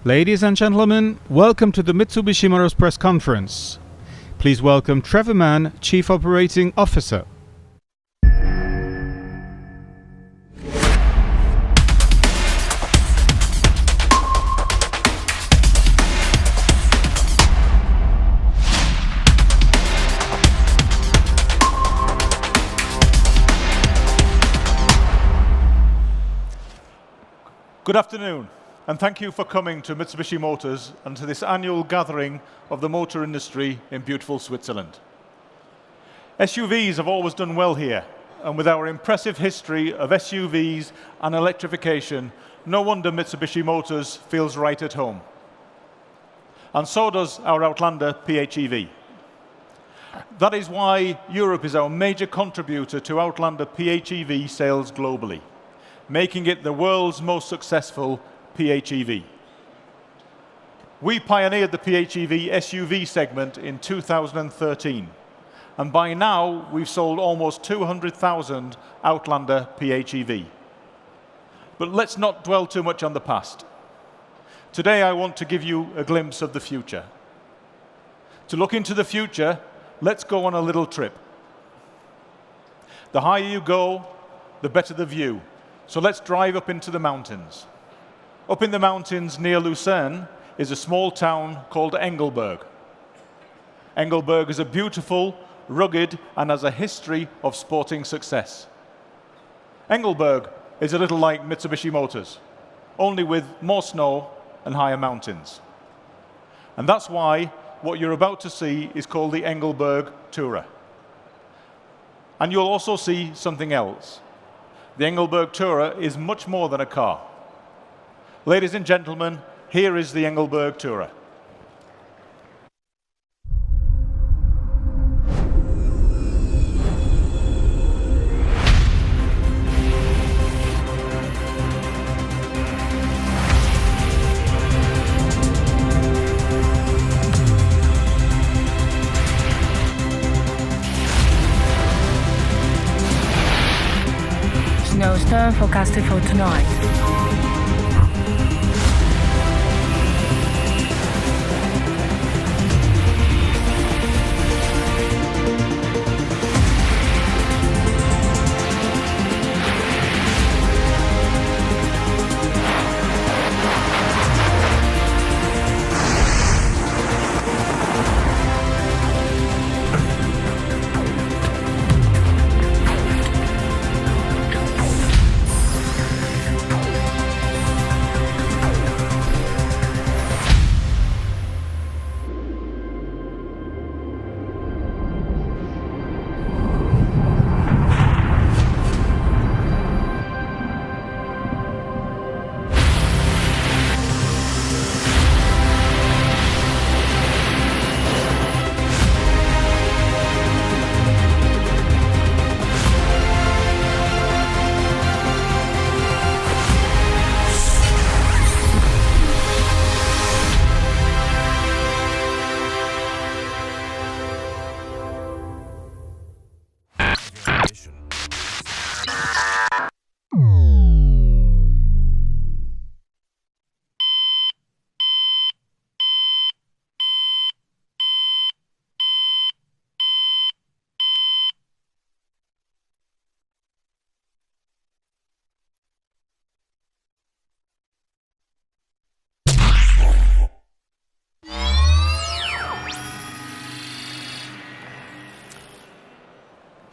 Ladies and gentlemen, welcome to the Mitsubishi Motors press conference. Please welcome Trevor Mann, Chief Operating Officer. Good afternoon, and thank you for coming to Mitsubishi Motors and to this annual gathering of the motor industry in beautiful Switzerland. SUVs have always done well here, and with our impressive history of SUVs and electrification, no wonder Mitsubishi Motors feels right at home. And so does our Outlander PHEV. That is why Europe is our major contributor to Outlander PHEV sales globally, making it the world's most successful PHEV. We pioneered the PHEV SUV segment in 2013, and by now we've sold almost 200,000 Outlander PHEV. But let's not dwell too much on the past. Today I want to give you a glimpse of the future. To look into the future, let's go on a little trip. The higher you go, the better the view. So let's drive up into the mountains. Up in the mountains near Lucerne is a small town called Engelberg. Engelberg is a beautiful, rugged, and has a history of sporting success. Engelberg is a little like Mitsubishi Motors, only with more snow and higher mountains. And that's why what you're about to see is called the Engelberg Tourer. And you'll also see something else. The Engelberg Tourer is much more than a car. Ladies and gentlemen, here is the Engelberg Tourer. Snowstorm forecasted for tonight.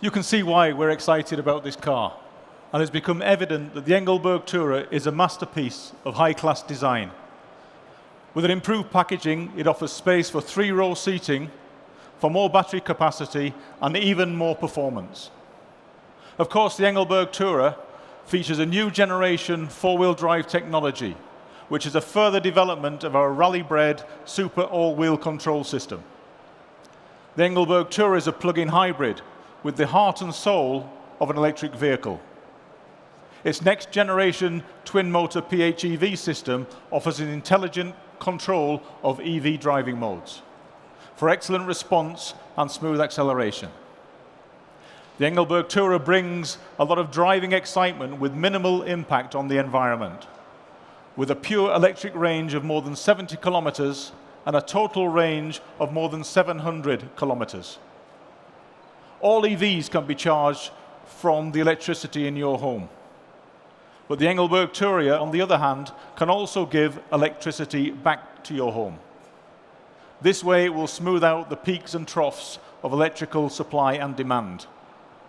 You can see why we're excited about this car, and it's become evident that the Engelberg Tourer is a masterpiece of high-class design. With an improved packaging, it offers space for 3-row seating, for more battery capacity, and even more performance. Of course, the Engelberg Tourer features a new generation 4-wheel drive technology, which is a further development of our rally-bred super all-wheel control system. The Engelberg Tourer is a plug-in hybrid with the heart and soul of an electric vehicle. Its next-generation twin-motor PHEV system offers an intelligent control of EV driving modes for excellent response and smooth acceleration. The Engelberg Tourer brings a lot of driving excitement with minimal impact on the environment. with a pure electric range of more than 70 kilometers and a total range of more than 700 kilometers. All EVs can be charged from the electricity in your home. But the Engelberg Tourer, on the other hand, can also give electricity back to your home. This way it will smooth out the peaks and troughs of electrical supply and demand,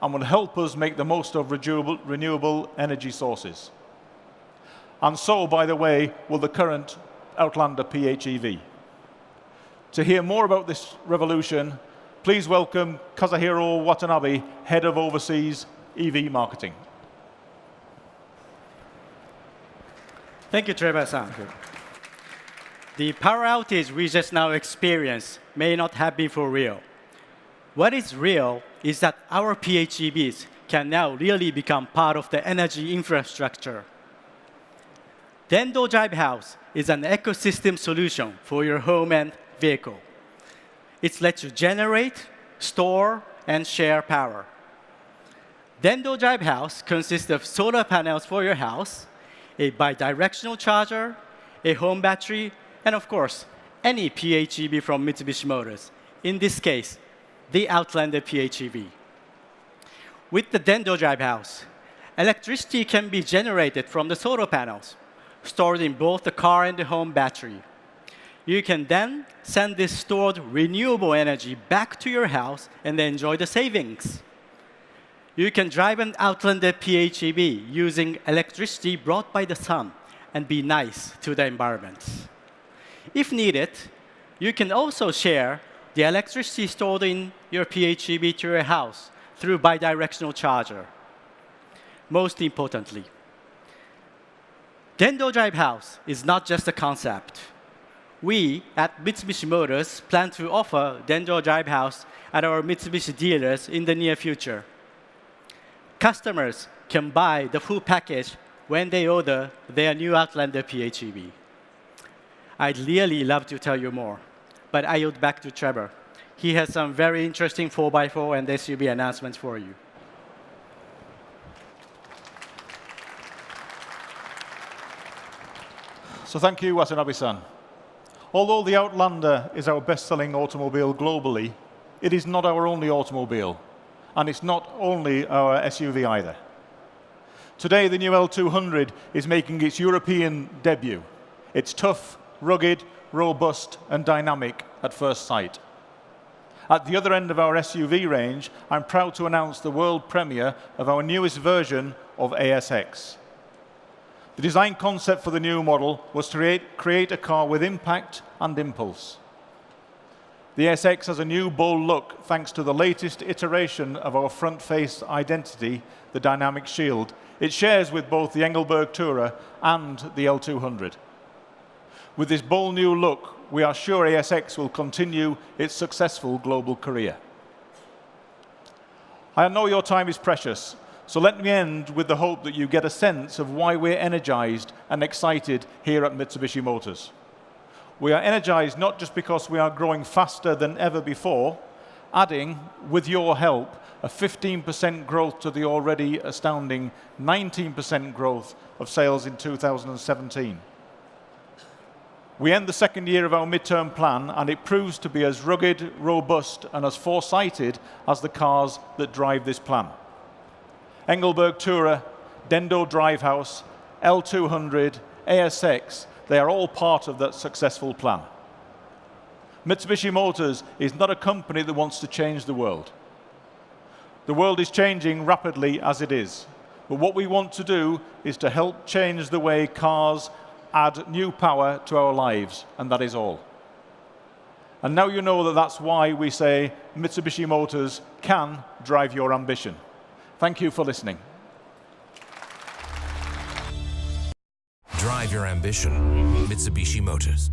and will help us make the most of renewable energy sources. And so, by the way, will the current Outlander PHEV. To hear more about this revolution, please welcome Kazuhiro Watanabe, Head of Overseas EV Marketing. Thank you, Trevor-san. The power outage we just now experienced may not have been for real. What is real is that our PHEVs can now really become part of the energy infrastructure. Dendo Drive House is an ecosystem solution for your home and vehicle. It lets you generate, store, and share power. Dendo Drive House consists of solar panels for your house, a bidirectional charger, a home battery, and of course, any PHEV from Mitsubishi Motors. In this case, the Outlander PHEV. With the Dendo Drive House, electricity can be generated from the solar panels, stored in both the car and the home battery. You can then send this stored renewable energy back to your house and enjoy the savings. You can drive an Outlander PHEV using electricity brought by the sun and be nice to the environment. If needed, you can also share the electricity stored in your PHEV to your house through bidirectional charger. Most importantly, Dendo Drive House is not just a concept. We at Mitsubishi Motors plan to offer Dendo Drive House at our Mitsubishi dealers in the near future. Customers can buy the full package when they order their new Outlander PHEV. I'd really love to tell you more, but I yield back to Trevor. He has some very interesting 4x4 and SUV announcements for you. So thank you, Watanabe-san. Although the Outlander is our best-selling automobile globally, it is not our only automobile, and it's not only our SUV either. Today, the new L200 is making its European debut. It's tough, rugged, robust, and dynamic at first sight. At the other end of our SUV range, I'm proud to announce the world premiere of our newest version of ASX. The design concept for the new model was to create a car with impact and impulse. The ASX has a new, bold look thanks to the latest iteration of our front-face identity, the Dynamic Shield. It shares with both the Engelberg Tourer and the L200. With this bold new look, we are sure ASX will continue its successful global career. I know your time is precious, so let me end with the hope that you get a sense of why we're energized and excited here at Mitsubishi Motors. We are energized not just because we are growing faster than ever before, adding, with your help, a 15% growth to the already astounding 19% growth of sales in 2017. We end the second year of our midterm plan, and it proves to be as rugged, robust, and as foresighted as the cars that drive this plan. Engelberg Tourer, Dendo Drive House, L200, ASX, they are all part of that successful plan. Mitsubishi Motors is not a company that wants to change the world. The world is changing rapidly as it is. But what we want to do is to help change the way cars add new power to our lives, and that is all. And now you know that that's why we say Mitsubishi Motors can drive your ambition. Thank you for listening. Drive your ambition. Mitsubishi Motors.